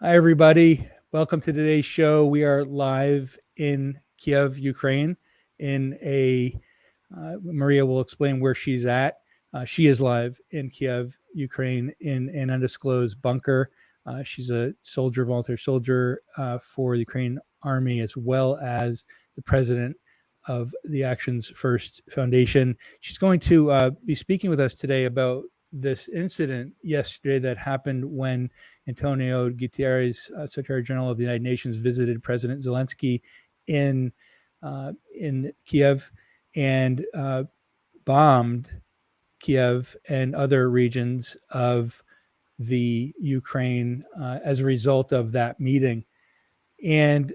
Hi, everybody. Welcome to today's show. We are live in Kyiv, Ukraine, in Maria will explain where she's at. She is live in Kyiv, Ukraine, in an undisclosed bunker. She's a soldier, volunteer soldier for the Ukraine Army, as well as the president of the Actions First Foundation. She's going to be speaking with us today about this incident yesterday that happened when Antonio Guterres, Secretary General of the United Nations, visited President Zelensky in Kyiv and bombed Kyiv and other regions of the Ukraine as a result of that meeting. And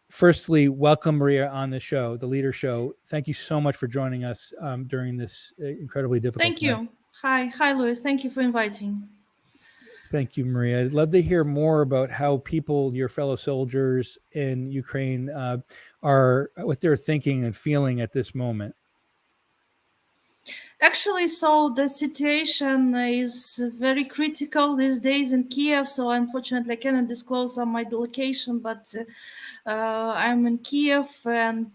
firstly, welcome, Maria, on the show, the Leader Show. Thank you so much for joining us during this incredibly difficult Thank you. Hi, Louis. Thank you for inviting. Thank you, Maria. I'd love to hear more about how people, your fellow soldiers in Ukraine, are, what they're thinking and feeling at this moment. Actually, so the situation is very critical these days in Kyiv. So unfortunately, I cannot disclose on my location, but I'm in Kyiv, and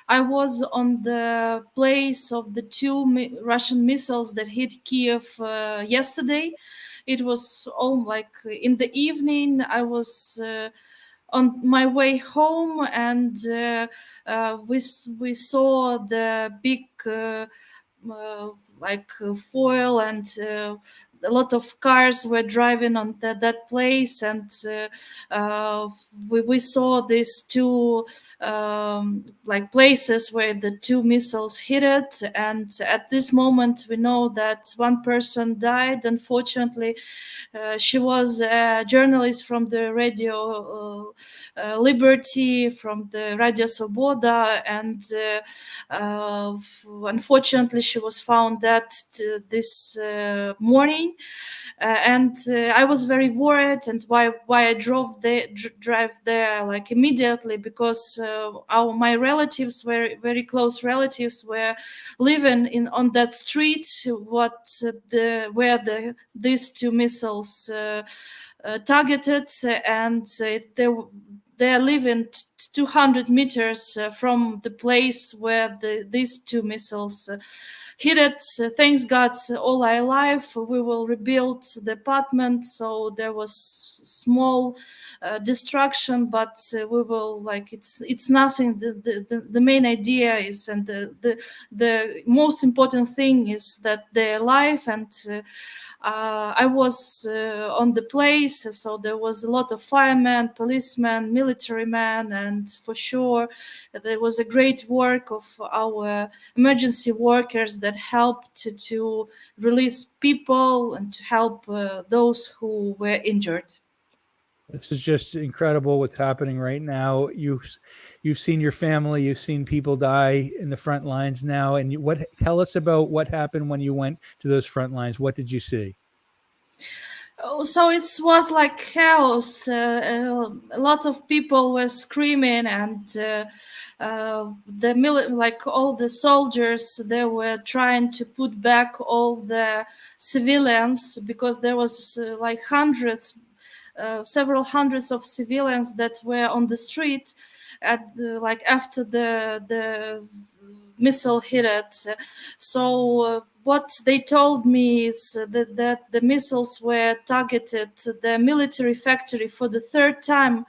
I was on the place of the two Russian missiles that hit Kyiv yesterday. It was like in the evening. I was on my way home, and we saw the big foil, and a lot of cars were driving on that place, and we saw these two places where the two missiles hit it. And at this moment, we know that one person died. Unfortunately, she was a journalist from the Radio Liberty, from the Radio Svoboda, and unfortunately, she was found dead this morning. And I was very worried, and why I drive there like immediately, because my relatives, were very close relatives, were living on that street where these two missiles targeted, and they're living 200 meters from the place where these two missiles hit it. Thanks God, all our life. We will rebuild the apartment, so there was small destruction, but we will it's nothing. The main idea is, and the most important thing is that they're alive. And I was on the place, so there was a lot of firemen, policemen, military men, and for sure there was a great work of our emergency workers that helped to release people and to help those who were injured. This is just incredible what's happening right now. You've seen your family, you've seen people die in the front lines now. And tell us about what happened when you went to those front lines. What did you see? So it was like chaos. A lot of people were screaming, and all the soldiers, they were trying to put back all the civilians, because there was several hundreds of civilians that were on the street after the missile hit it. So what they told me is that the missiles were targeted the military factory for the third time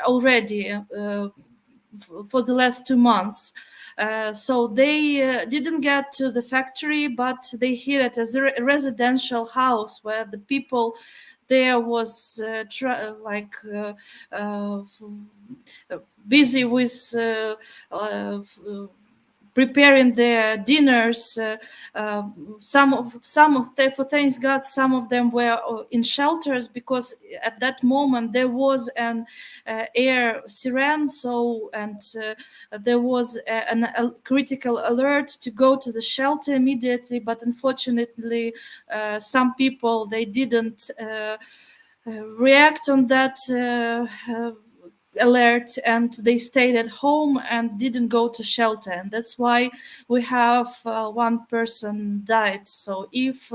already for the last 2 months. So they didn't get to the factory, but they hit it as a residential house where the people there was busy with preparing their dinners. Some of them, for thanks God, some of them were in shelters, because at that moment there was an air siren. And there was a critical alert to go to the shelter immediately. But unfortunately, some people, they didn't react on that alert, and they stayed at home and didn't go to shelter, and that's why we have one person died. So if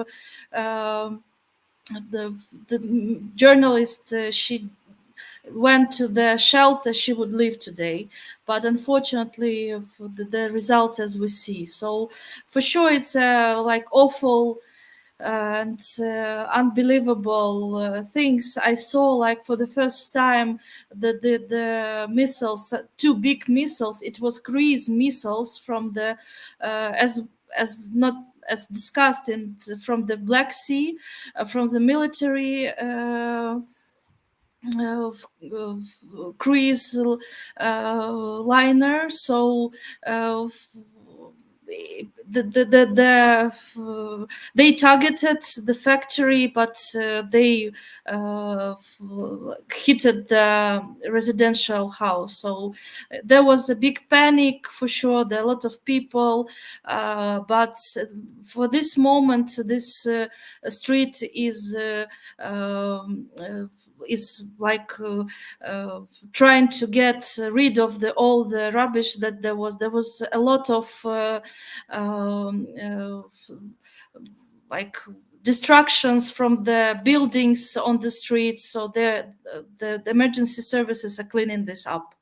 the journalist, she went to the shelter she would live today, but unfortunately the results as we see. So for sure it's like awful and unbelievable things. I saw, like, for the first time the missiles, two big missiles. It was cruise missiles from the as not as discussed in from the Black Sea, from the military cruise liner. So they targeted the factory, but they hit the residential house. So there was a big panic for sure. There are a lot of people, but for this moment, this street is like trying to get rid of all the rubbish that there was. There was a lot of like destructions from the buildings on the streets. So the emergency services are cleaning this up.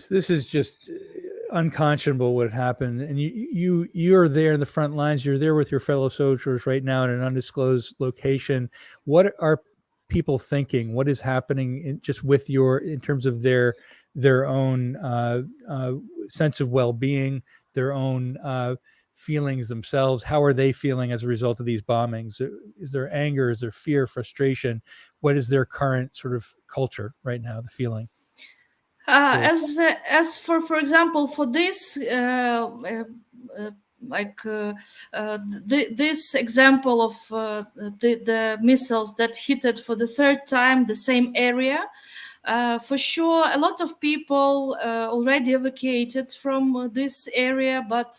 This is just unconscionable what happened. And you're there in the front lines. You're there with your fellow soldiers right now in an undisclosed location. What are people thinking? What is happening just with in terms of their own sense of well-being, their own feelings themselves? How are they feeling as a result of these bombings? Is there anger? Is there fear, frustration? What is their current sort of culture right now, the feeling? As for example, for this this example of the missiles that hit it for the third time the same area, for sure a lot of people already evacuated from this area. But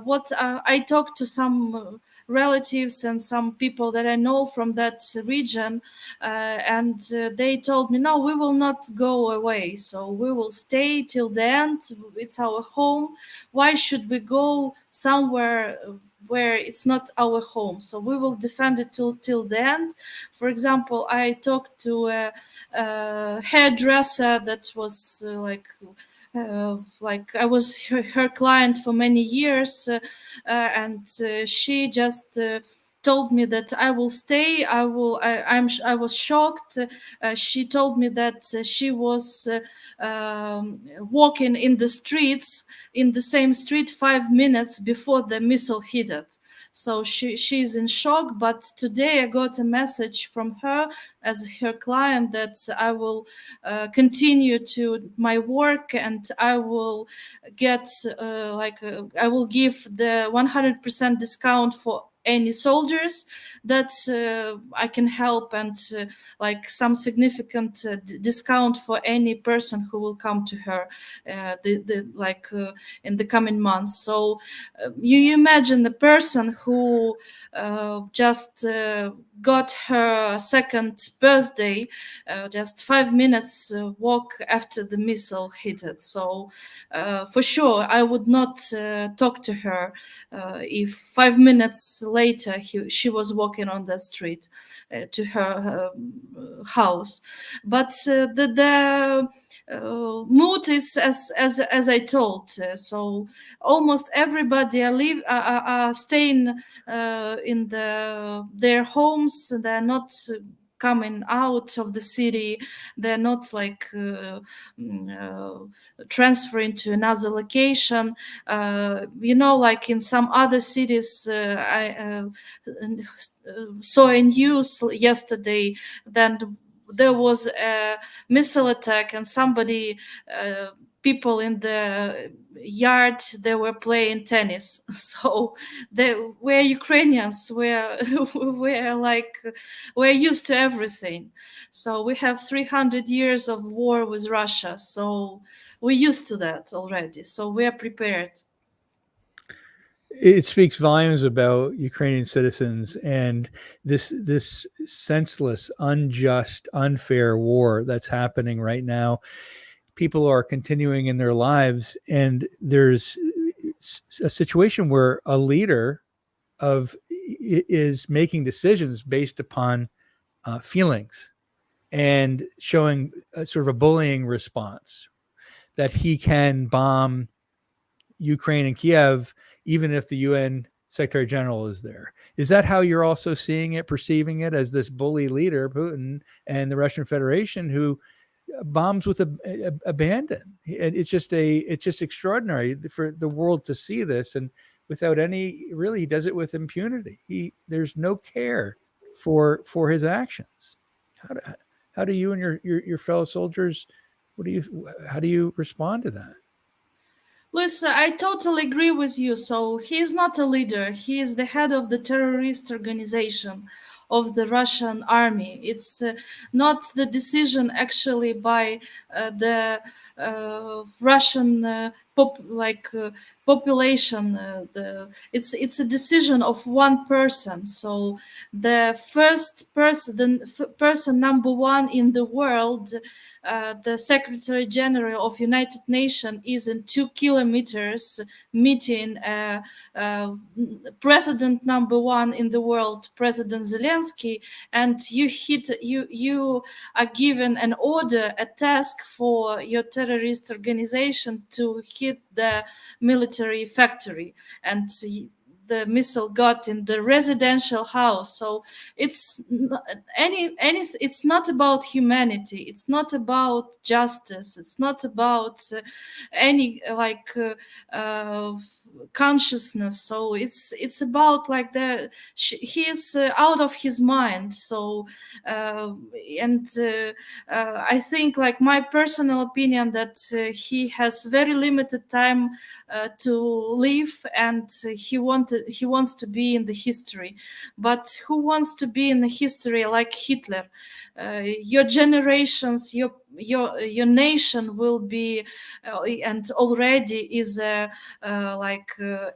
what I talked to some relatives and some people that I know from that region, and they told me, no, we will not go away, so we will stay till the end. It's our home. Why should we go somewhere where it's not our home? So we will defend it till the end. For example, I talked to a hairdresser that was like I was her client for many years, and she just told me that I will stay. I was shocked. She told me that she was walking in the streets, in the same street, 5 minutes before the missile hit it. So she's in shock. But today I got a message from her as her client that I will continue to my work, and I will get I will give the 100% discount for any soldiers that I can help, and like some significant discount for any person who will come to her in the coming months. So you imagine the person who just got her second birthday just 5 minutes walk after the missile hit it. So for sure I would not talk to her if 5 minutes later she was walking on the street to her house. But the mood is as I told. So almost everybody are staying in their homes. They're not coming out of the city. They're not transferring to another location. Like in some other cities, I saw in news yesterday that there was a missile attack, and people in the yard, they were playing tennis. So we're Ukrainians, we're used to everything. So we have 300 years of war with Russia, so we're used to that already, so we are prepared. It speaks volumes about Ukrainian citizens and this senseless, unjust, unfair war that's happening right now. People are continuing in their lives, and there's a situation where a leader of is making decisions based upon feelings and showing sort of a bullying response, that he can bomb Ukraine and Kiev even if the UN Secretary General is there. Is that how you're also seeing it, perceiving it, as this bully leader, Putin, and the Russian Federation, who bombs with abandon? It's just extraordinary for the world to see this, and without any, really, he does it with impunity. There's no care for his actions. How do you and your fellow soldiers, how do you respond to that? Luis, I totally agree with you. So he is not a leader. He is the head of the terrorist organization of the Russian army. It's not the decision actually by the Russian population. It's a decision of one person. So the first person, person number one in the world, the Secretary General of United Nations, is in 2 kilometers meeting President number one in the world, President Zelensky, and you are given an order, a task for your terrorist organization to hit the military factory, and the missile got in the residential house. So it's it's not about humanity, it's not about justice, it's not about any consciousness. So it's about like he is out of his mind. So I think, like, my personal opinion, that he has very limited time to live, and he wants to be in the history. But who wants to be in the history like Hitler? Your generations, your nation will be and already is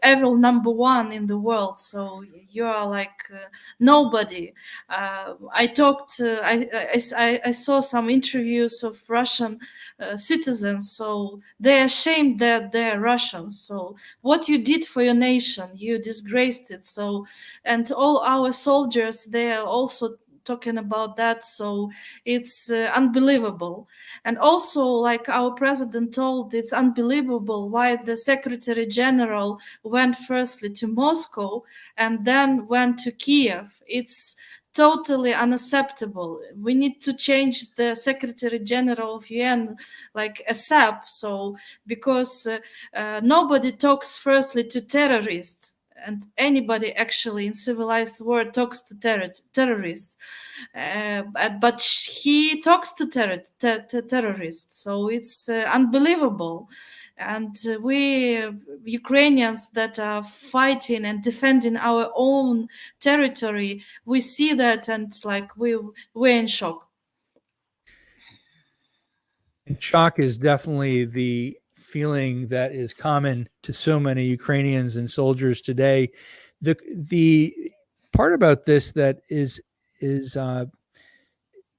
evil number one in the world. So you are like nobody. I saw some interviews of Russian citizens, so they're ashamed that they're Russians. So what you did for your nation, you disgraced it. So, and all our soldiers, they are also talking about that. So it's unbelievable. And also, like our president told, it's unbelievable why the Secretary General went firstly to Moscow and then went to Kyiv. It's totally unacceptable. We need to change the Secretary General of UN like ASAP. So because nobody talks firstly to terrorists, and anybody actually in civilized world talks to terrorists, but he talks to terrorists. So it's unbelievable. And we Ukrainians that are fighting and defending our own territory, we see that, and like we're in shock. And shock is definitely the feeling that is common to so many Ukrainians and soldiers today. The part about this that is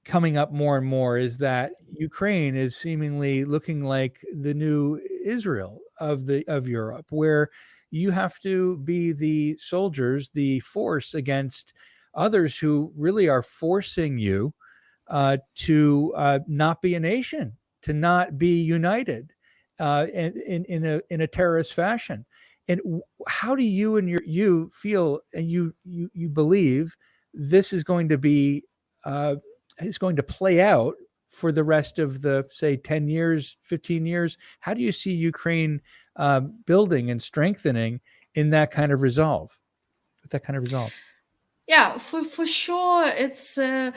coming up more and more is that Ukraine is seemingly looking like the new Israel of Europe, where you have to be the soldiers, the force against others who really are forcing you to not be a nation, to not be united in a terrorist fashion. And how do you and you feel, and you believe this is going to be is going to play out for the rest of the, say, 10 years, 15 years? How do you see Ukraine building and strengthening in that kind of resolve, with that kind of resolve? Yeah, for sure, it's a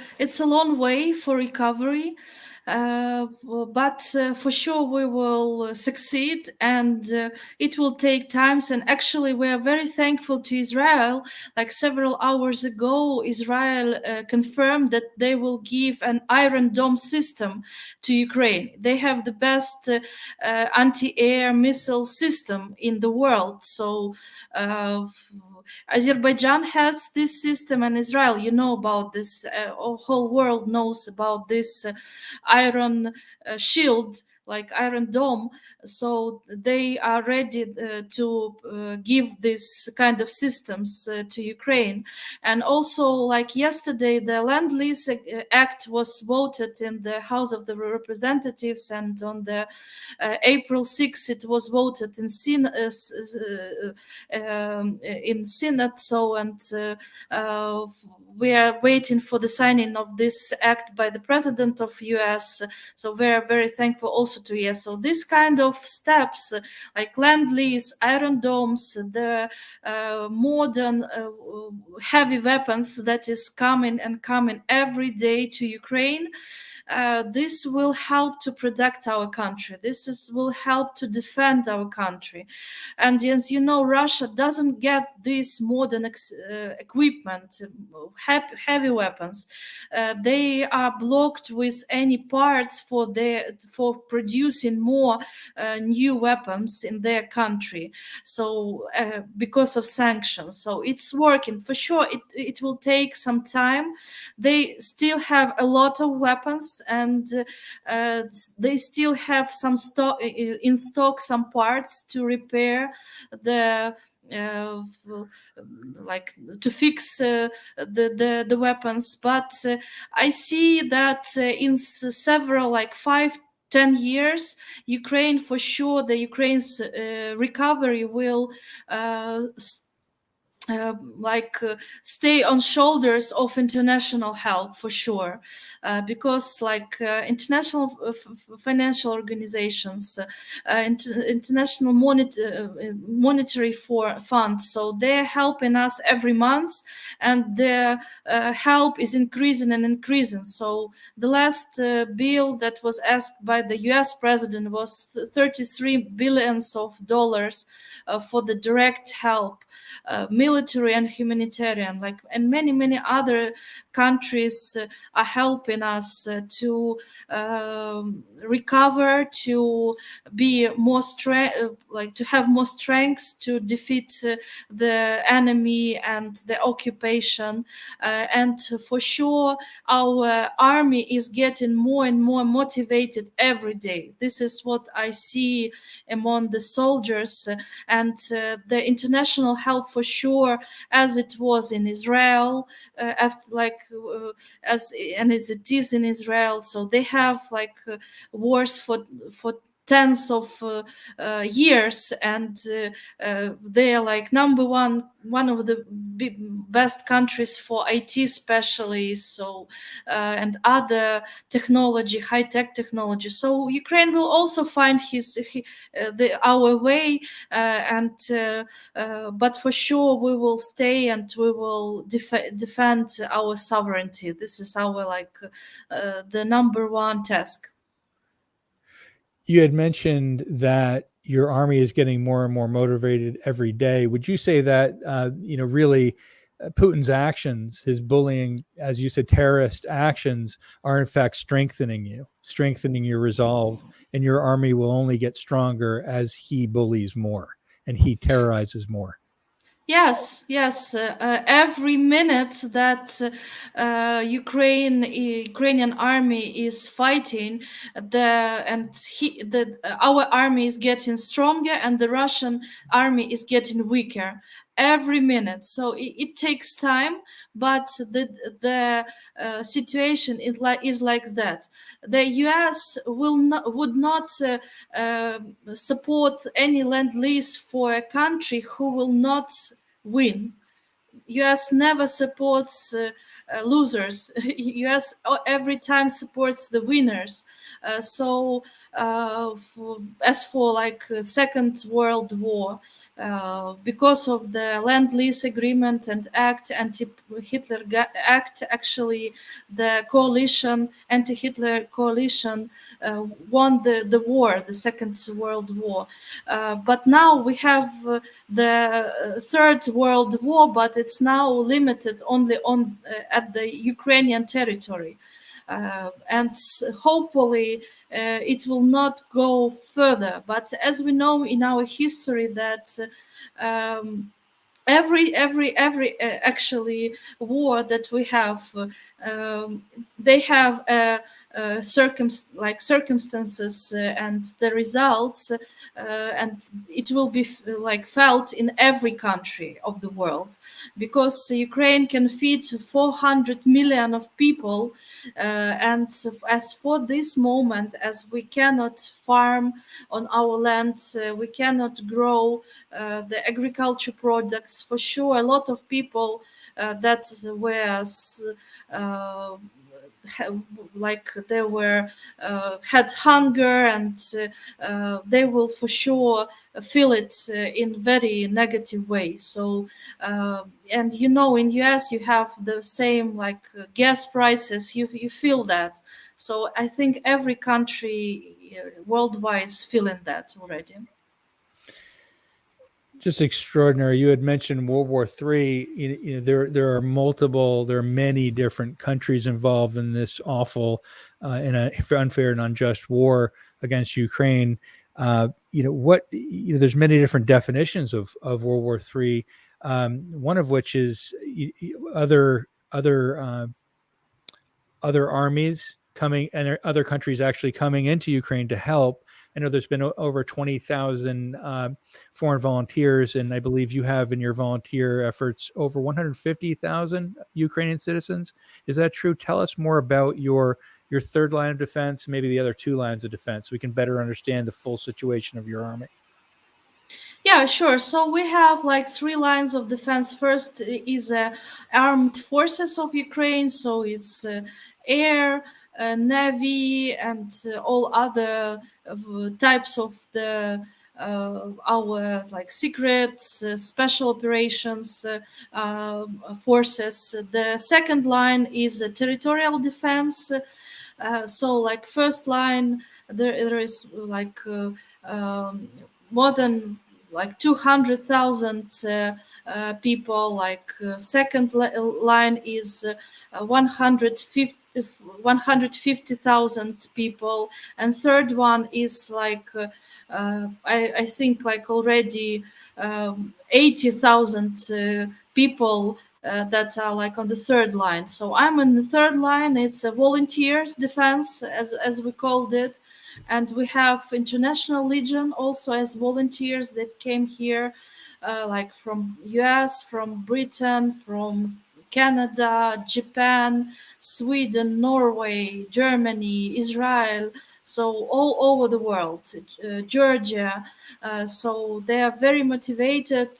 long way for recovery, but for sure we will succeed, and it will take times. And actually, we are very thankful to Israel. Like several hours ago, Israel confirmed that they will give an Iron Dome system to Ukraine. They have the best anti-air missile system in the world. So Azerbaijan has this system, and Israel, you know about this, whole world knows about this iron shield like Iron Dome, so they are ready to give this kind of systems to Ukraine. And also, like yesterday, the Land-Lease Act was voted in the House of the Representatives, and on the April 6th it was voted in Senate. So, and we are waiting for the signing of this act by the president of US. So we are very thankful also to US. So this kind of steps, like Land-Lease, Iron Domes, the modern heavy weapons that is coming and coming every day to Ukraine, this will help to protect our country. Will help to defend our country. And as you know, Russia doesn't get this modern equipment, heavy weapons. They are blocked with any parts for producing more new weapons in their country. So because of sanctions, so it's working for sure. It will take some time. They still have a lot of weapons, and they still have some stock in stock, some parts to repair the like to fix the weapons. But I see that in several, like 5-10 years, Ukraine, for sure, the Ukraine's recovery will stay on shoulders of international help, for sure, because international financial organizations, international monetary fund, so they're helping us every month, and their help is increasing and increasing. So the last bill that was asked by the US president was $33 billion for the direct help, military and humanitarian, and many other countries are helping us to recover, to be more to have more strength to defeat the enemy and the occupation. And for sure, our army is getting more and more motivated every day. This is what I see among the soldiers, and the international help, for sure, as it was in Israel, as it is in Israel. So they have wars for tens of years, and they are number one of the best countries for IT specialists, so and other technology, high-tech technology. So Ukraine will also find our way, but for sure we will stay, and we will defend our sovereignty. This is our the number one task. You had mentioned that your army is getting more and more motivated every day. Would you say that, really Putin's actions, his bullying, as you said, terrorist actions, are in fact strengthening your resolve, and your army will only get stronger as he bullies more and he terrorizes more? Yes. Every minute that Ukrainian army is fighting, our army is getting stronger, and the Russian army is getting weaker every minute. So it takes time, but the situation is like that. The US would not support any Land-Lease for a country who will not win. US never supports losers. US every time supports the winners. As for Second World War, because of the Land-Lease Agreement and Act, Anti-Hitler Act, actually the anti-Hitler coalition won the war, the Second World War. But now we have the Third World War, but it's now limited only at the Ukrainian territory. And hopefully it will not go further. But as we know in our history that every actually war that we have, they have circumstances and the results, and it will be felt in every country of the world, because Ukraine can feed 400 million of people, and as for this moment, as we cannot farm on our land, we cannot grow the agriculture products. For sure, a lot of people that were they were had hunger, and they will for sure feel it in very negative way. So and in US you have the same gas prices, you feel that. So I think every country worldwide is feeling that already. Just extraordinary. You had mentioned World War III. There are many different countries involved in this awful and unfair and unjust war against Ukraine. There's many different definitions of World War III. One of which is other armies coming and other countries actually coming into Ukraine to help. I know there's been over 20,000 foreign volunteers, and I believe you have in your volunteer efforts over 150,000 Ukrainian citizens. Is that true? Tell us more about your third line of defense, maybe the other two lines of defense, so we can better understand the full situation of your army. Yeah, sure. So we have three lines of defense. First is armed forces of Ukraine. So it's air, navy, and all other types of the our secret special operations forces. The second line is territorial defense. So first line, there is more than 200,000 people. Second line is 150,000 people, and third one is I think already 80,000 people that are on the third line. So I'm in the third line. It's a volunteers defense, as we called it. And we have International Legion also as volunteers that came here, from US, from Britain, from Canada, Japan, Sweden, Norway, Germany, Israel, so all over the world, Georgia. So they are very motivated.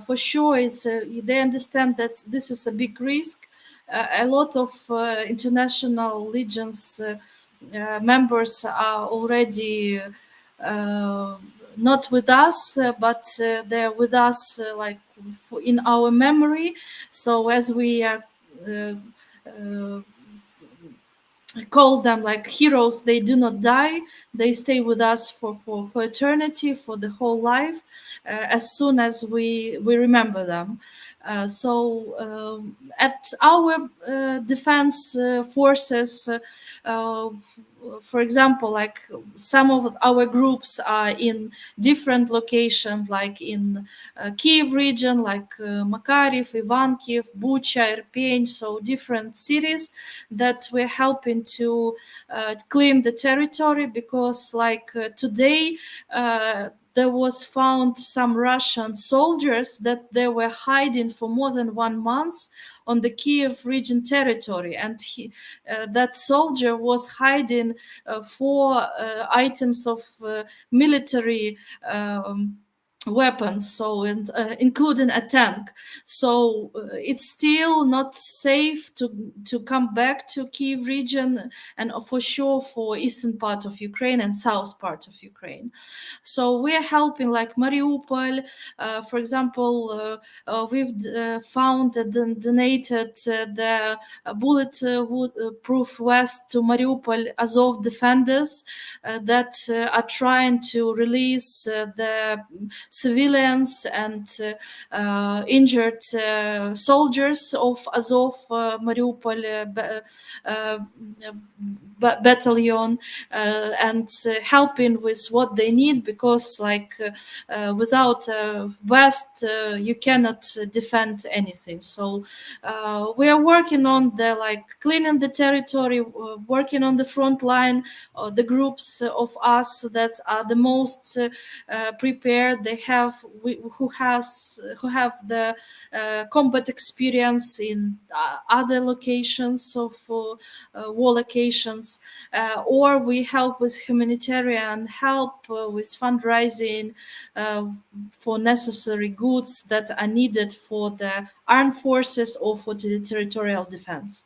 For sure, they understand that this is a big risk. A lot of International Legions members are already not with us, but they're with us in our memory. So as we call them heroes, they do not die, they stay with us for eternity, for the whole life, as soon as we remember them. So at our defense forces, for example, some of our groups are in different locations, in Kyiv region, Makariv, Ivankiv, Bucha, Irpin, so different cities that we're helping to clean the territory, because today there was found some Russian soldiers that they were hiding for more than 1 month on the Kyiv region territory, and that soldier was hiding 4 items of military weapons, so including a tank. So it's still not safe to come back to Kyiv region, and for sure for eastern part of Ukraine and south part of Ukraine. So we are helping Mariupol, for example. We've found and donated the bulletproof vest to Mariupol Azov defenders that are trying to release the civilians and injured soldiers of Azov Mariupol battalion, and helping with what they need, because without West you cannot defend anything. So we are working on the cleaning the territory, working on the front line, the groups of us that are the most prepared. They have who have the combat experience in other locations of war locations, or we help with humanitarian help, with fundraising for necessary goods that are needed for the armed forces or for the territorial defense.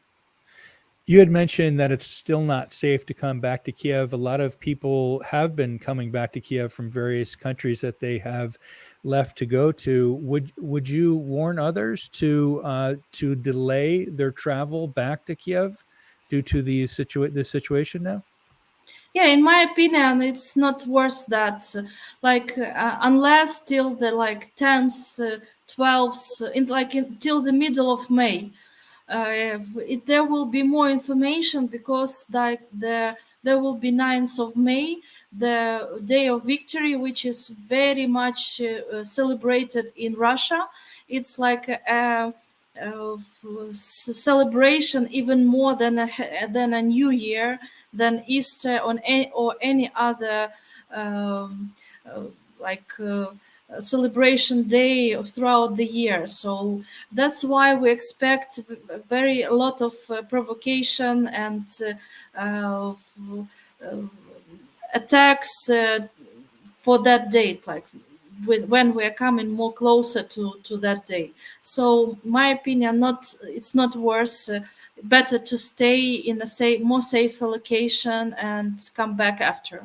You had mentioned that it's still not safe to come back to Kiev. A lot of people have been coming back to Kiev from various countries that they have left to go to. Would you warn others to delay their travel back to Kiev due to this situation now? Yeah, in my opinion, it's not worth that. Unless till the 10th, 12th, till the middle of May, there will be more information, because there will be 9th of May, the day of victory, which is very much celebrated in Russia. It's like a celebration even more than a New Year, than Easter or any other celebration day throughout the year. So that's why we expect a lot of provocation and attacks for that date, when we are coming more closer to that day. So my opinion, it's not worth. Better to stay in a more safe location and come back after.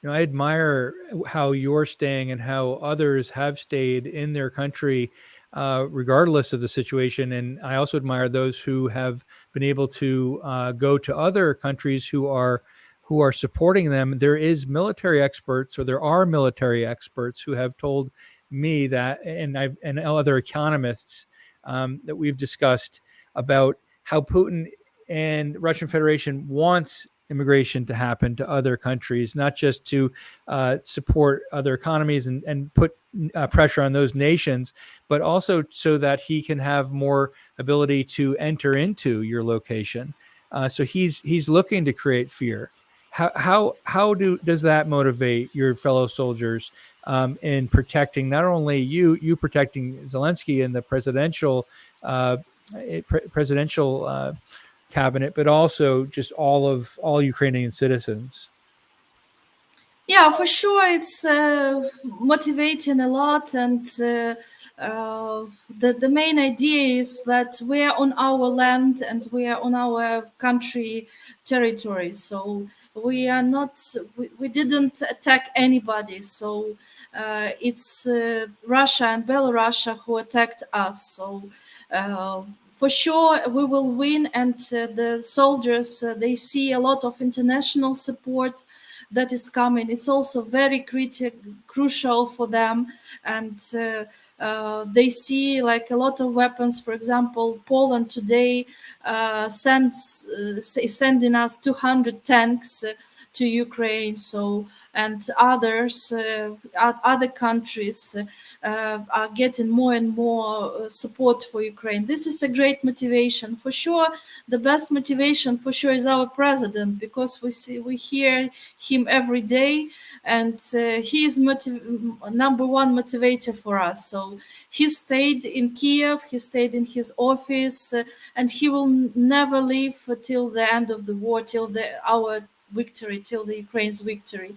I admire how you're staying and how others have stayed in their country, regardless of the situation. And I also admire those who have been able to go to other countries who are supporting them. There are military experts who have told me that, and other economists that we've discussed about how Putin and Russian Federation wants immigration to happen to other countries, not just to support other economies and put pressure on those nations, but also so that he can have more ability to enter into your location. So he's looking to create fear. How does that motivate your fellow soldiers in protecting not only you protecting Zelensky and the presidential cabinet, but also just all Ukrainian citizens? Yeah, for sure, it's motivating a lot, and the main idea is that we are on our land and we are on our country territory. So we are not, we didn't attack anybody. So it's Russia and Belarus who attacked us. So for sure we will win, and the soldiers they see a lot of international support that is coming. It's also very crucial for them, and they see a lot of weapons. For example, Poland today is sending us 200 tanks to Ukraine. So, and others, other countries are getting more and more support for Ukraine. This is a great motivation. For sure, the best motivation for sure is our president, because we hear him every day, and he is number one motivator for us. So he stayed in Kiev, he stayed in his office, and he will never leave till the end of the war, till our victory, till the Ukraine's victory.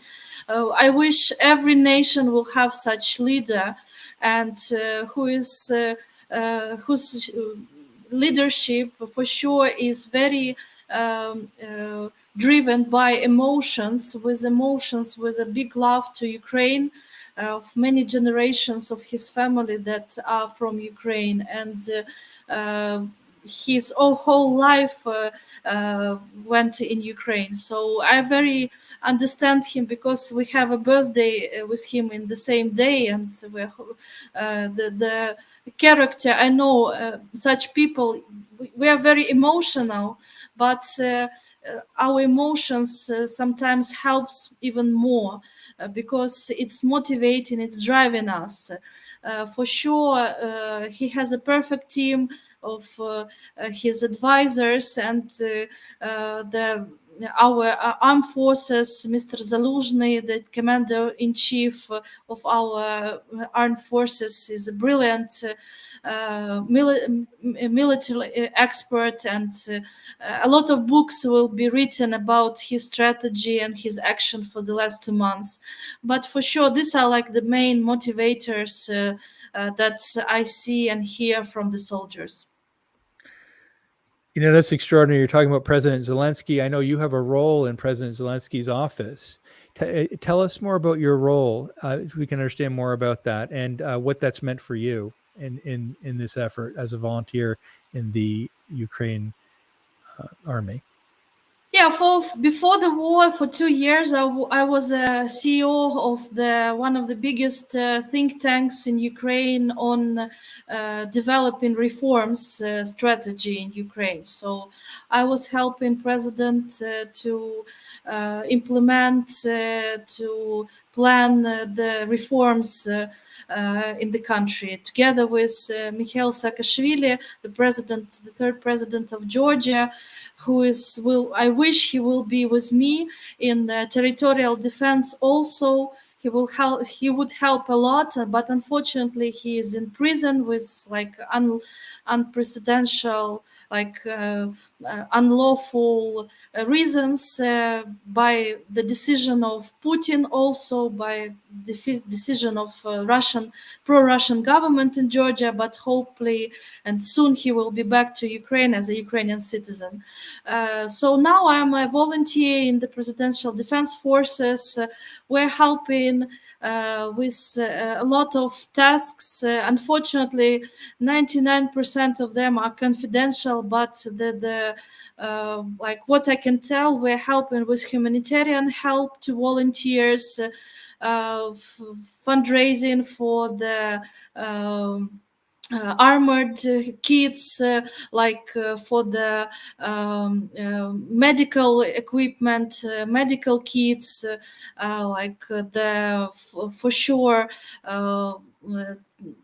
I wish every nation will have such leader, and whose leadership for sure is very driven by emotions, with a big love to Ukraine, of many generations of his family that are from Ukraine, and his whole life went in Ukraine. So I very understand him, because we have a birthday with him in the same day, and the character, I know such people, we are very emotional, but our emotions sometimes helps even more, because it's motivating, it's driving us. For sure, he has a perfect team of his advisors, and our armed forces, Mr. Zaluzhny, the commander-in-chief of our armed forces, is a brilliant military expert, and a lot of books will be written about his strategy and his action for the last 2 months. But for sure, these are like the main motivators that I see and hear from the soldiers. You know, that's extraordinary. You're talking about President Zelensky. I know you have a role in President Zelensky's office. Tell us more about your role, so we can understand more about that, and what that's meant for you in this effort as a volunteer in the Ukraine army. Yeah, before the war, for 2 years, I was a CEO of one of the biggest think tanks in Ukraine on developing reforms strategy in Ukraine. So I was helping President to implement, to plan the reforms in the country, together with Mikhail Saakashvili, the third president of Georgia, I wish he will be with me in territorial defense also. He would help a lot, but unfortunately he is in prison with like unprecedented, like unlawful reasons, by the decision of Putin, also by the decision of pro-Russian government in Georgia. But hopefully and soon he will be back to Ukraine as a Ukrainian citizen. So now I'm a volunteer in the Presidential Defense Forces. We're helping with a lot of tasks. Unfortunately, 99% of them are confidential, but like what I can tell, we're helping with humanitarian help to volunteers, fundraising for the armored kits, for the medical equipment, medical kits, for sure,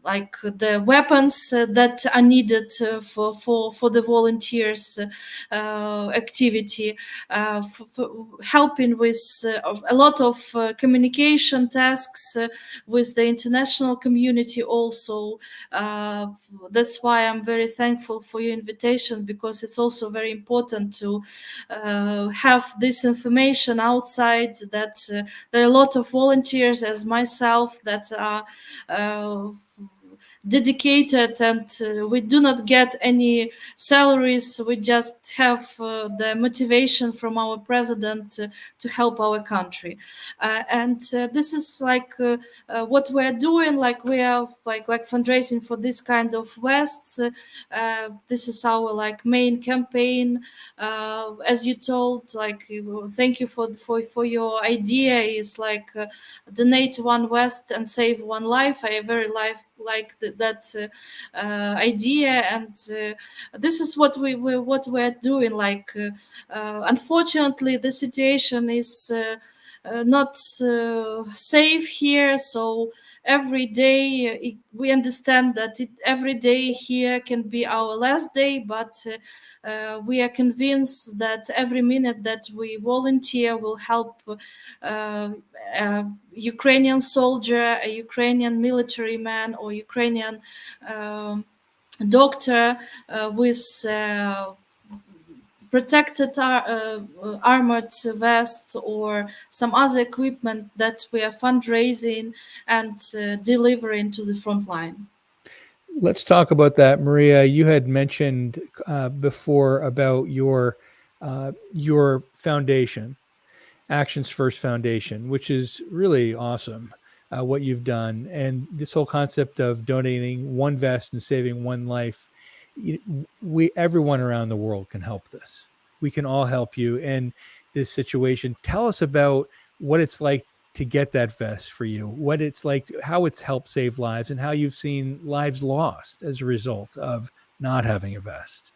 like the weapons that are needed for the volunteers activity, helping with a lot of communication tasks with the international community also. That's why I'm very thankful for your invitation, because it's also very important to have this information outside, that there are a lot of volunteers as myself that are dedicated, and we do not get any salaries. We just have the motivation from our president to help our country, and this is like what we're doing. Like we are like fundraising for this kind of vests. This is our like main campaign. As you told, like, thank you for your idea. Is like donate one vest and save one life. I very like that idea, and this is what we're doing. Like, unfortunately, the situation is not safe here. So every day we understand that every day here can be our last day, but we are convinced that every minute that we volunteer will help Ukrainian soldier, a Ukrainian military man, or Ukrainian doctor with protected armored vests or some other equipment that we are fundraising and delivering to the front line. Let's talk about that, Maria. You had mentioned before about your foundation, Actions First Foundation, which is really awesome, what you've done. And this whole concept of donating one vest and saving one life everyone around the world can help this. We can all help you in this situation. Tell us about what it's like to get that vest for you, what it's like, how it's helped save lives, and how you've seen lives lost as a result of not having a vest.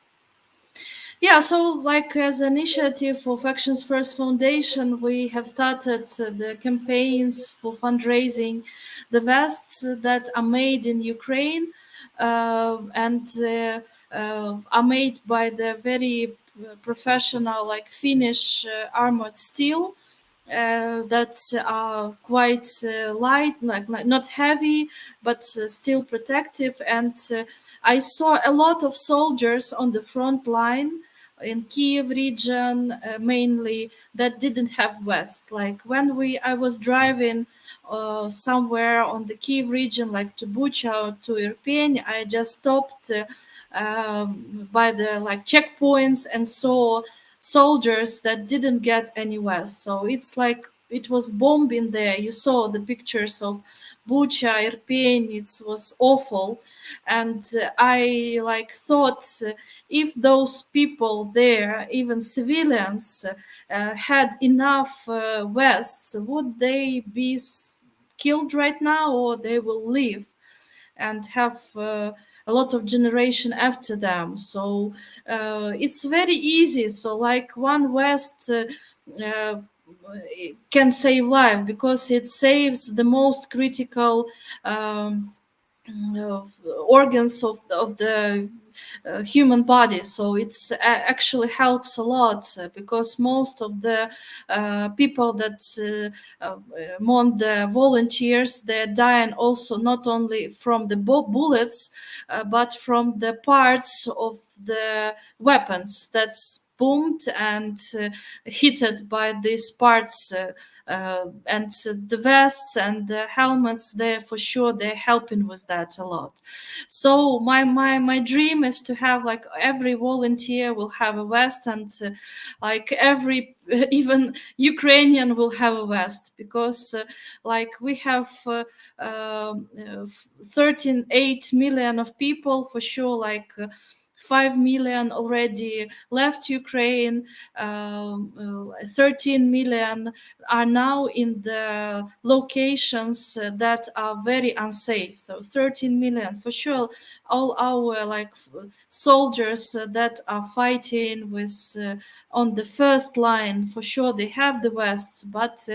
Yeah, so like as an initiative of Actions First Foundation, we have started the campaigns for fundraising the vests that are made in Ukraine and are made by the very professional, like Finnish armored steel. That are quite light, like not heavy, but still protective. And I saw a lot of soldiers on the front line in Kyiv region, mainly, that didn't have vests. Like when I was driving somewhere on the Kyiv region, like to Bucha or to Irpin, I just stopped by the like checkpoints and saw soldiers that didn't get any vest. So it's like it was bombing there. You saw the pictures of Bucha, Irpin. It was awful, and I like thought if those people there, even civilians, had enough vests, would they be killed right now, or they will live and have a lot of generation after them? So it's very easy. So like one vest uh, can save life because it saves the most critical uh, organs of the human body. So it's actually helps a lot because most of the people that among the volunteers, they're dying also not only from the bullets but from the parts of the weapons that's boomed and hit by these parts, and the vests and the helmets, they're for sure they're helping with that a lot. So my dream is to have like every volunteer will have a vest, and like every even Ukrainian will have a vest, because like we have 13.8 million of people for sure, like 5 million already left Ukraine. 13 million are now in the locations that are very unsafe. So 13 million for sure. All our like soldiers that are fighting with on the first line, for sure they have the vests, but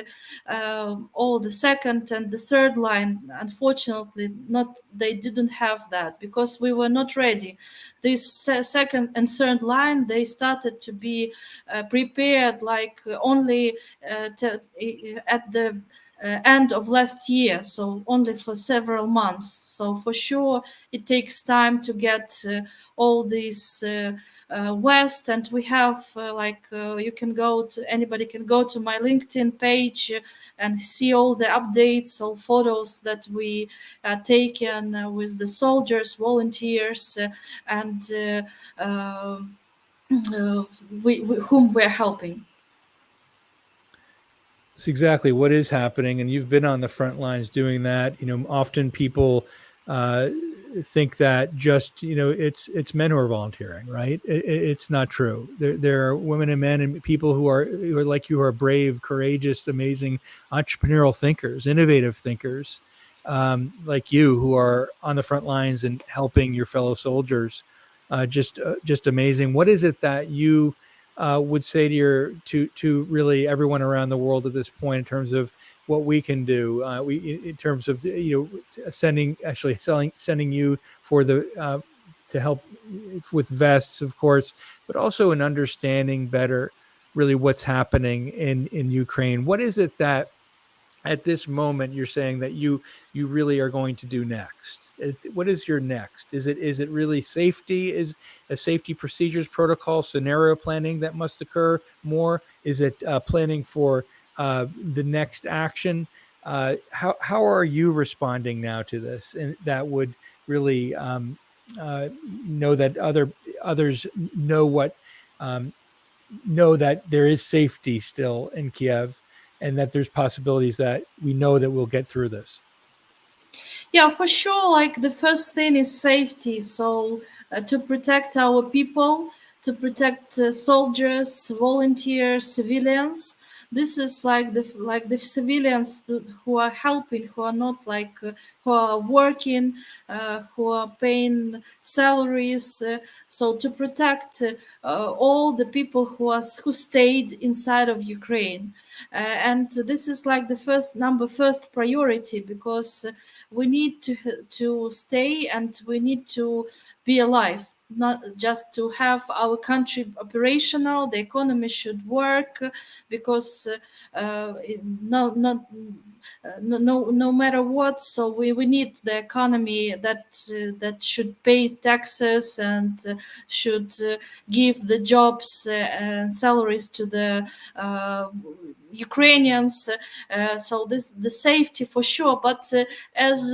all the second and the third line, unfortunately, not, they didn't have that because we were not ready. This second and third line, they started to be prepared like only at the end of last year, so only for several months. So for sure it takes time to get all these west. And we have you can go to, anybody can go to my LinkedIn page and see all the updates, all photos that we taken with the soldiers, volunteers, and whom we're helping. It's exactly what is happening, and you've been on the front lines doing that. Often people think that just it's men who are volunteering, right? It's not true. There are women and men and people who are like you, who are brave, courageous, amazing entrepreneurial thinkers, innovative thinkers, like you, who are on the front lines and helping your fellow soldiers. Just amazing. What is it that you would say to really everyone around the world at this point in terms of what we can do? In terms of sending you for the to help with vests, of course, but also in understanding better really what's happening in Ukraine. What is it that at this moment you're saying that you really are going to do next? What is your next? Is it really safety? Is a safety procedures, protocol, scenario planning that must occur more? Is it planning for the next action? How are you responding now to this, and that would really know that others know what know that there is safety still in Kiev, and that there's possibilities that we know that we'll get through this? Yeah, for sure. Like the first thing is safety. So to protect our people, to protect soldiers, volunteers, civilians. This is like the civilians who are helping, who are not who are working, who are paying salaries. So to protect all the people who stayed inside of Ukraine. And this is like the first priority, because we need to stay and we need to be alive, not just to have our country operational. The economy should work, because no matter what. So we need the economy that should pay taxes and should give the jobs and salaries to the Ukrainians. So this the safety for sure. But as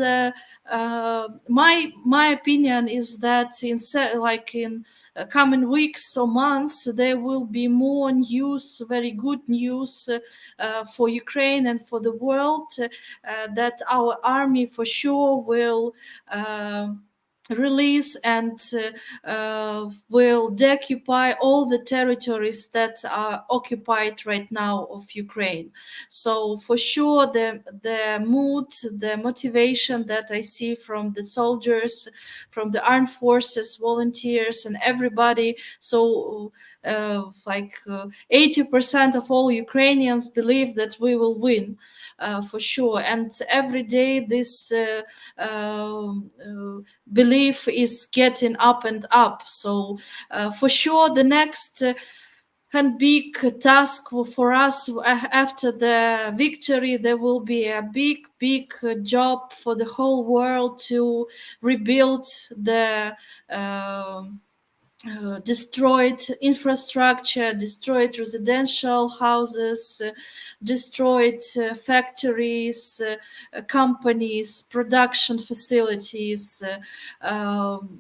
my opinion is that in coming weeks or months, there will be more news, very good news for Ukraine and for the world, that our army for sure will release and will deoccupy all the territories that are occupied right now of Ukraine. So for sure, the mood, the motivation that I see from the soldiers, from the armed forces, volunteers, and everybody. So 80% of all Ukrainians believe that we will win. For sure, and every day this belief is getting up and up. So for sure, the next and big task for us after the victory, there will be a big job for the whole world to rebuild the destroyed infrastructure, destroyed residential houses, destroyed factories, companies, production facilities,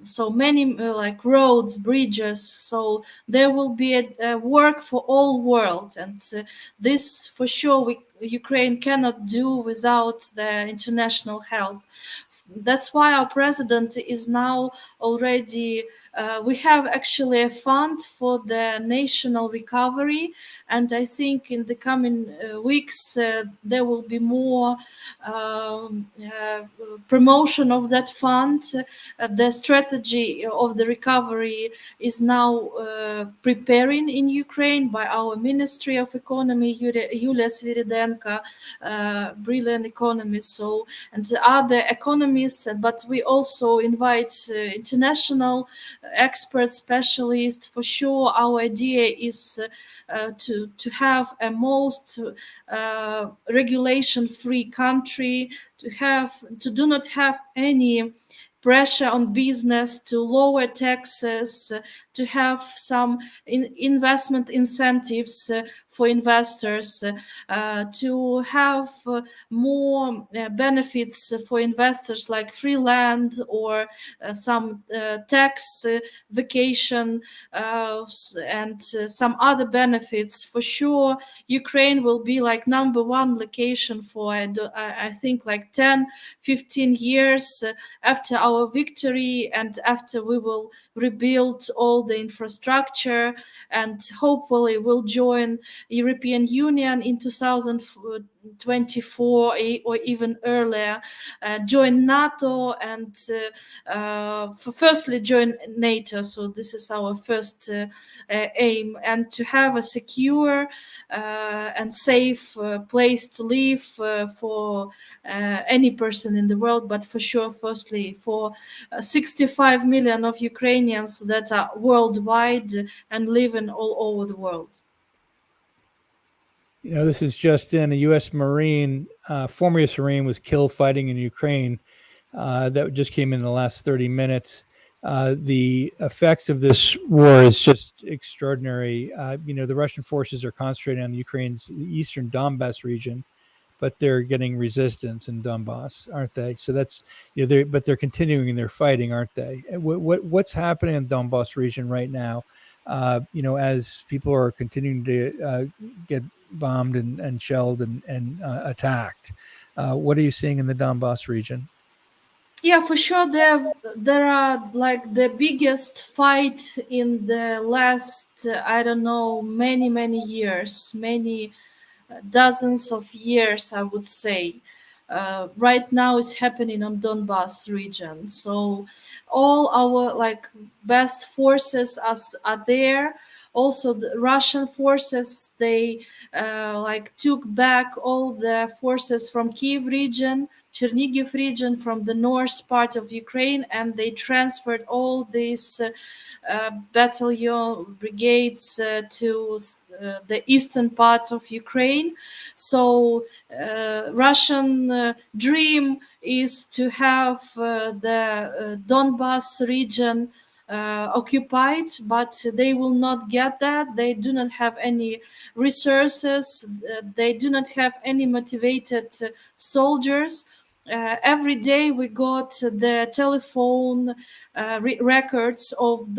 so many like roads, bridges. So there will be a work for all world, and this for sure Ukraine cannot do without the international help. That's why our president is now already we have actually a fund for the national recovery, and I think in the coming weeks there will be more promotion of that fund. The strategy of the recovery is now preparing in Ukraine by our Ministry of Economy, Yulia Sviridenko, brilliant economist, so, and other economists. But we also invite international experts, specialists. For sure, our idea is to have a most regulation-free country, to do not have any pressure on business, to lower taxes, to have some investment incentives for investors, to have more benefits for investors, like free land or some tax vacation and some other benefits. For sure, Ukraine will be like number one location for I think like 10-15 years after our victory, and after we will rebuild all the infrastructure, and hopefully will join European Union in 2024 or even earlier, join NATO, and firstly join NATO. So this is our first aim, and to have a secure and safe place to live for any person in the world, but for sure firstly for 65 million of Ukrainians that are worldwide and living all over the world. You know, this is just in. A U.S. Marine, former U.S. Marine, was killed fighting in Ukraine. That just came in the last 30 minutes. The effects of this war is just extraordinary. You know, the Russian forces are concentrating on Ukraine's eastern Donbass region, but they're getting resistance in Donbass, aren't they? So that's, you know, they're continuing their fighting, aren't they? What's happening in the Donbass region right now? You know, as people are continuing to get bombed and shelled and attacked. What are you seeing in the Donbass region? Yeah, for sure. There are like the biggest fight in the last I don't know, many years, many dozens of years, I would say. Right now is happening on Donbas region. So all our like best forces are there. Also, the Russian forces, they like took back all the forces from Kyiv region, Chernigiv region, from the north part of Ukraine, and they transferred all these battalion brigades to the eastern part of Ukraine. So Russian dream is to have the Donbas region occupied, but they will not get that. They do not have any resources. They do not have any motivated soldiers. Every day we got the telephone records of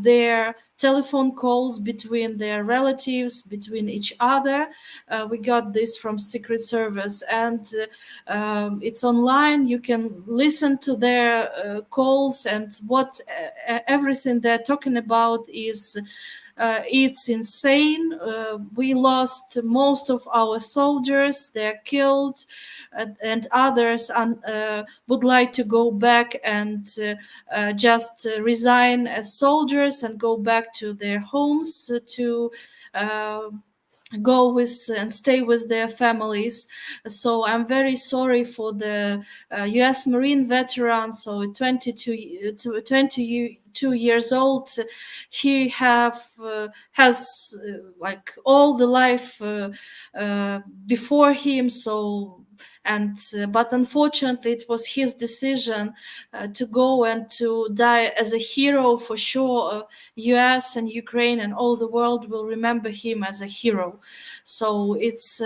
their telephone calls between their relatives, between each other. We got this from Secret Service, and it's online. You can listen to their calls, and what everything they're talking about is it's insane. We lost most of our soldiers, they're killed, and others would like to go back and just resign as soldiers and go back to their homes to uh, go with and stay with their families. So I'm very sorry for the US Marine veterans. So 22 years old, he has like all the life before him. So and but unfortunately it was his decision to go and to die as a hero. For sure US and Ukraine and all the world will remember him as a hero. So it's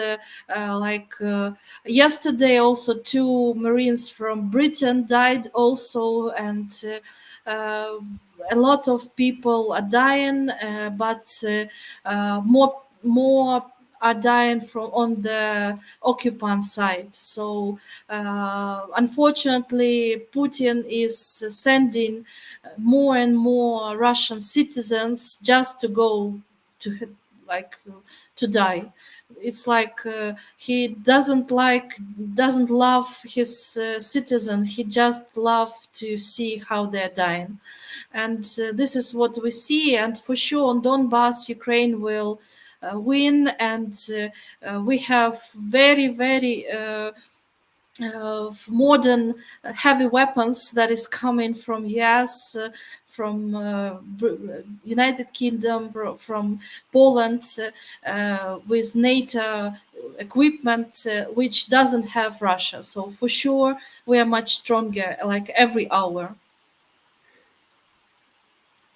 yesterday also two Marines from Britain died also, and a lot of people are dying, but more are dying from on the occupant side. So unfortunately, Putin is sending more and more Russian citizens just to go to like to die. It's like he doesn't love his citizen. He just love to see how they're dying, and this is what we see. And for sure, on Donbas, Ukraine will win, and we have very modern heavy weapons that is coming from US, from United Kingdom, from Poland, with NATO equipment, which doesn't have Russia. So for sure, we are much stronger, like every hour.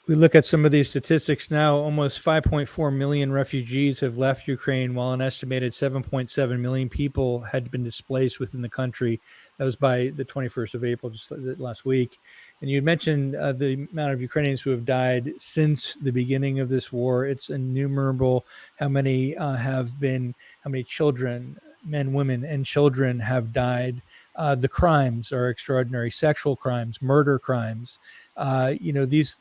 We look at some of these statistics now. Almost 5.4 million refugees have left Ukraine, while an estimated 7.7 million people had been displaced within the country. That was by the 21st of April, just last week. And you mentioned the amount of Ukrainians who have died since the beginning of this war. It's innumerable how many children, men, women, and children have died. The crimes are extraordinary: sexual crimes, murder crimes. These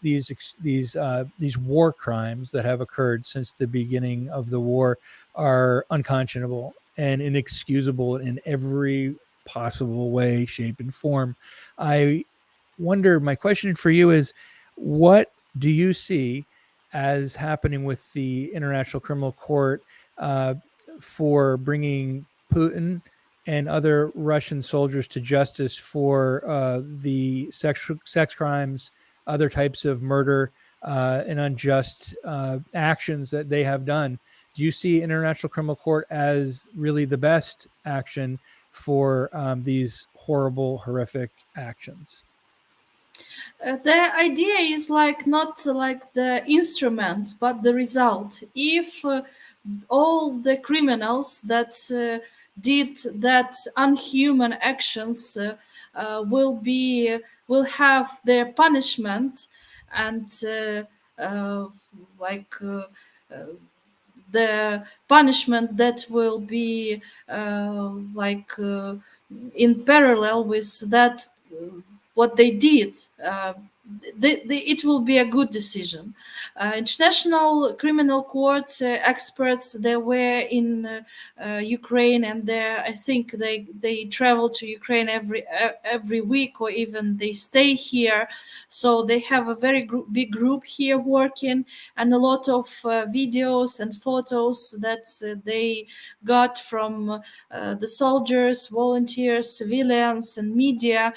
war crimes that have occurred since the beginning of the war are unconscionable and inexcusable in every possible way, shape, and form. I wonder, my question for you is, what do you see as happening with the International Criminal Court for bringing Putin and other Russian soldiers to justice for the sex crimes, other types of murder, and unjust actions that they have done? Do you see International Criminal Court as really the best action for these horrible, horrific actions? The idea is like not like the instrument, but the result. If all the criminals that did that unhuman actions will have their punishment, and like the punishment that will be in parallel with that what they did, it will be a good decision. International Criminal Court experts, they were in Ukraine, and I think they travel to Ukraine every week, or even they stay here. So they have a very big group here working, and a lot of videos and photos that they got from the soldiers, volunteers, civilians, and media.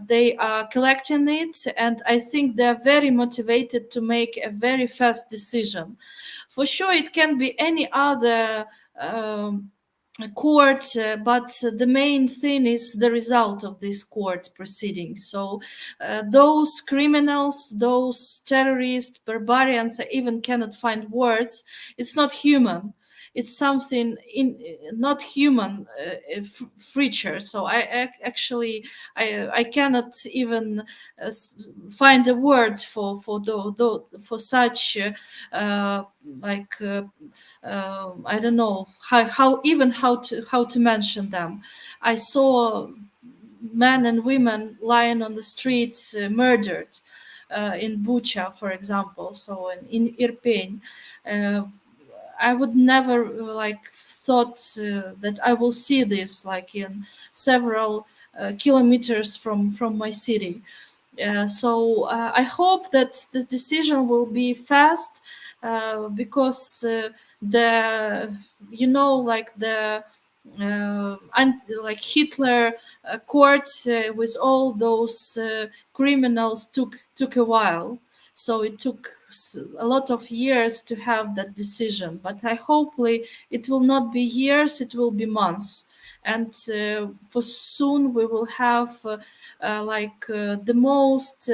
They are collecting it, and I think they're very motivated to make a very fast decision. For sure, it can be any other court, but the main thing is the result of this court proceedings. So those criminals, those terrorists, barbarians, I even cannot find words. It's not human. It's something not human creature. So I actually I cannot even find a word for such like I don't know how to mention them. I saw men and women lying on the streets, murdered in Bucha, for example. So in Irpin, I would never thought that I will see this like in several kilometers from my city. So I hope that the decision will be fast, because the and like Hitler court with all those criminals took a while. So it took a lot of years to have that decision. But hopefully it will not be years; it will be months. And for soon we will have the most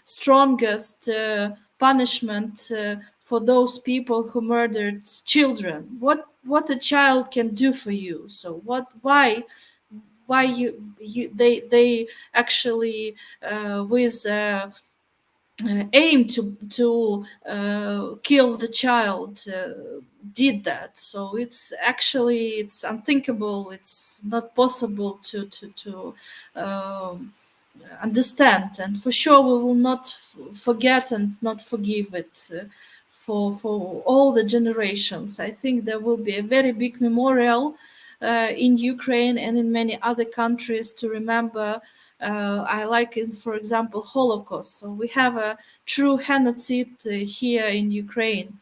strongest punishment for those people who murdered children. What a child can do for you. So why they actually with aim to kill the child did that. So it's unthinkable. It's not possible to understand, and for sure we will not forget and not forgive it for all the generations. I think there will be a very big memorial in Ukraine and in many other countries to remember. I like it, for example, Holocaust. So we have a true genocide here in Ukraine,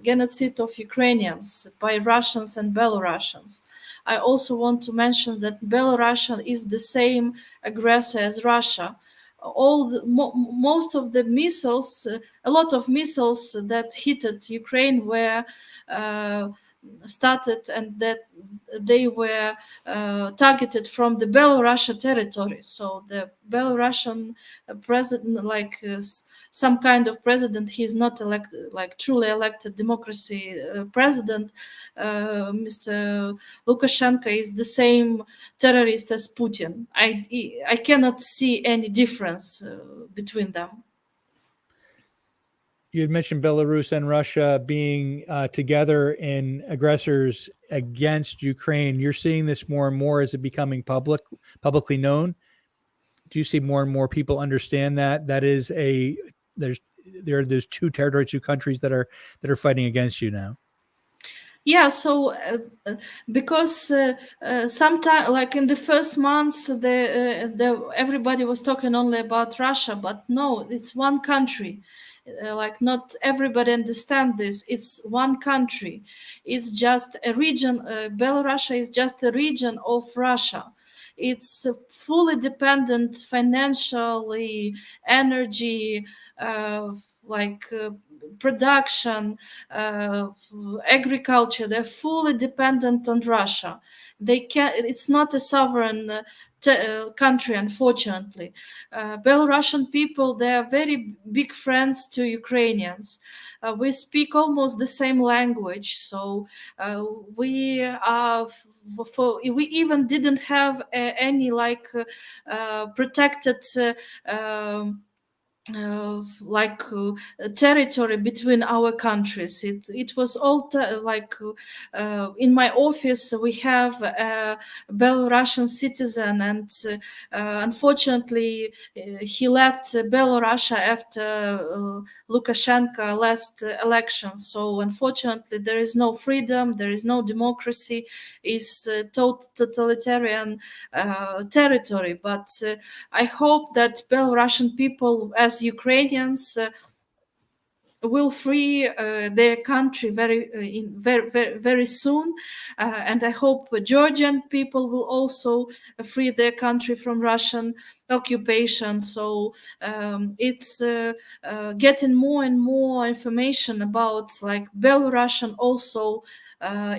genocide of Ukrainians by Russians and Belarusians. I also want to mention that Belarus is the same aggressor as Russia. Most of the missiles, a lot of missiles that hit Ukraine were started, and that they were targeted from the Belarusian territory. So the Belarusian president, some kind of president, he's not elected, like truly elected democracy president. Mr. Lukashenko is the same terrorist as Putin. I cannot see any difference between them. You had mentioned Belarus and Russia being together in aggressors against Ukraine. You're seeing this more and more. Is it becoming publicly known? Do you see more and more people understand that there are those two territories, two countries that are fighting against you now? Yeah, so because sometimes, like in the first months, everybody was talking only about Russia, but no, it's one country. Not everybody understand this. It's one country. It's just a region. Belarus is just a region of Russia. It's fully dependent financially, energy, production, agriculture. They're fully dependent on Russia. It's not a sovereign country, unfortunately. Belarusian people, they are very big friends to Ukrainians. We speak almost the same language, so we even didn't have any protected like territory between our countries. It was all in my office we have a Belarusian citizen, and unfortunately he left Belarus after Lukashenko last election. So unfortunately there is no freedom, there is no democracy. It's totalitarian territory. But I hope that Belarusian people, as Ukrainians, will free their country very soon, and I hope Georgian people will also free their country from Russian occupation. So it's getting more and more information about like Belarusian also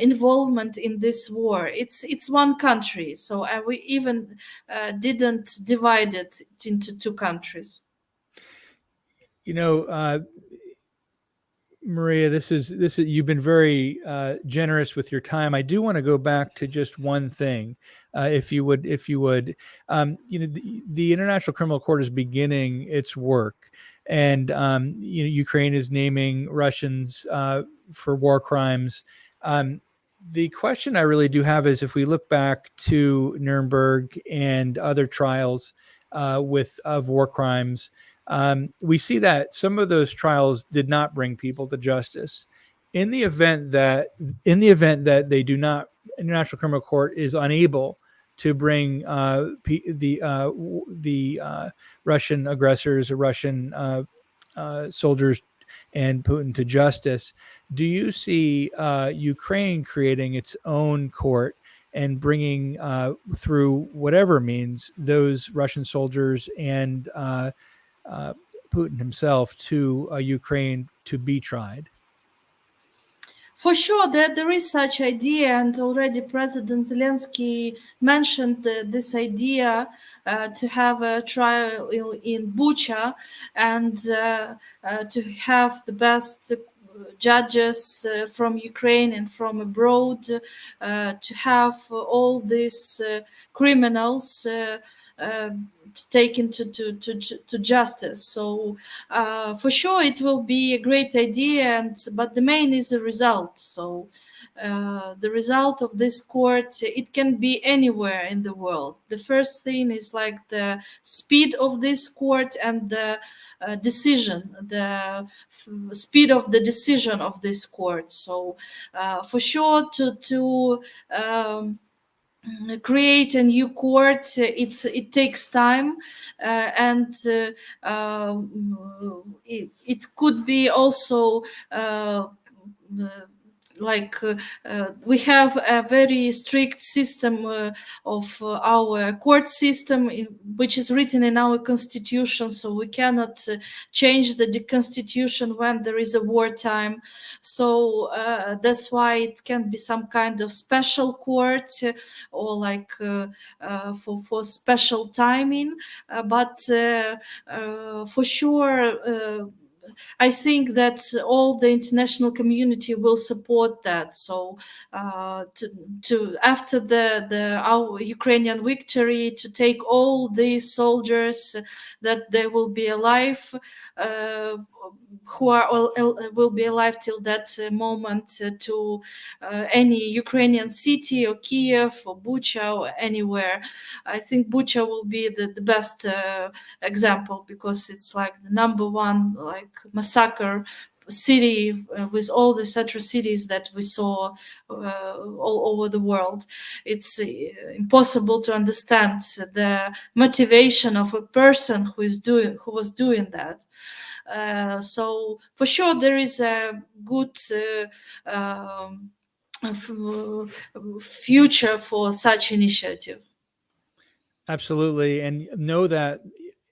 involvement in this war. It's one country, so we even didn't divide it into two countries. Maria, this is you've been very generous with your time. I do want to go back to just one thing, if you would. The International Criminal Court is beginning its work, and Ukraine is naming Russians for war crimes. The question I really do have is, if we look back to Nuremberg and other trials of war crimes, we see that some of those trials did not bring people to justice. In the event that they do not, International Criminal Court is unable to bring the Russian aggressors, or Russian soldiers, and Putin to justice. Do you see Ukraine creating its own court and bringing through whatever means those Russian soldiers and Putin himself to Ukraine to be tried? For sure, there is such idea, and already President Zelensky mentioned this idea to have a trial in Bucha, and to have the best judges from Ukraine and from abroad, to have all these criminals taken to justice. So for sure it will be a great idea, but the main is the result. So the result of this court, it can be anywhere in the world. The first thing is like the speed of this court and the decision, the speed of the decision of this court. So for sure to create a new court, it takes time, and it could be also we have a very strict system of our court system, which is written in our constitution, so we cannot change the constitution when there is a wartime. So that's why it can be some kind of special court, or like for special timing, but for sure I think that all the international community will support that. So to after our Ukrainian victory, to take all these soldiers that they will be alive, who are will be alive till that moment, to any Ukrainian city or Kyiv or Bucha or anywhere. I think Bucha will be the best example, because it's like the number one like massacre city with all these atrocities that we saw all over the world. It's impossible to understand the motivation of a person who was doing that. So for sure there is a good future for such initiative. Absolutely, and know that,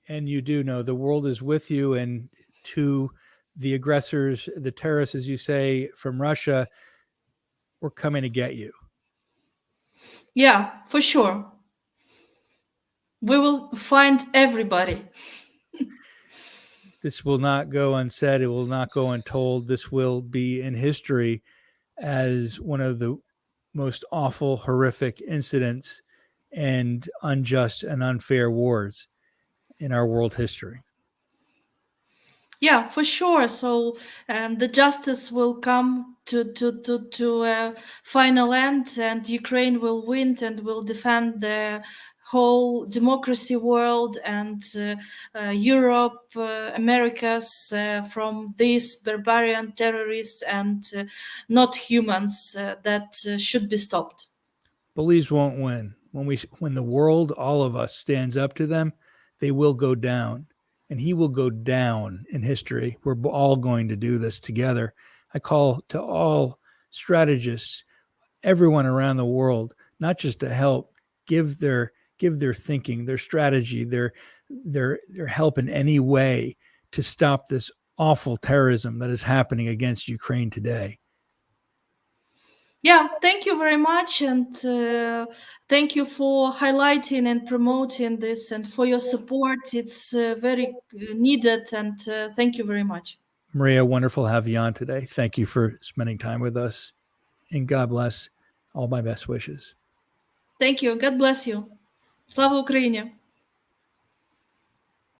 and you do know, the world is with you, and to the aggressors, the terrorists, as you say, from Russia, we're coming to get you. Yeah, for sure. We will find everybody. This will not go unsaid. It will not go untold. This will be in history as one of the most awful, horrific incidents and unjust and unfair wars in our world history. Yeah, for sure. So the justice will come to a final end, and Ukraine will win and will defend the whole democracy world and Europe, Americas from these barbarian terrorists and not humans that should be stopped. Bullies won't win. When the world, all of us, stands up to them, they will go down, and he will go down in history. We're all going to do this together. I call to all strategists, everyone around the world, not just to help, give their thinking, their strategy, their help in any way to stop this awful terrorism that is happening against Ukraine today. Yeah, thank you very much, and thank you for highlighting and promoting this, and for your support. It's very needed, and thank you very much. Maria, wonderful to have you on today. Thank you for spending time with us, and God bless. All my best wishes. Thank you. God bless you. Слава Україні!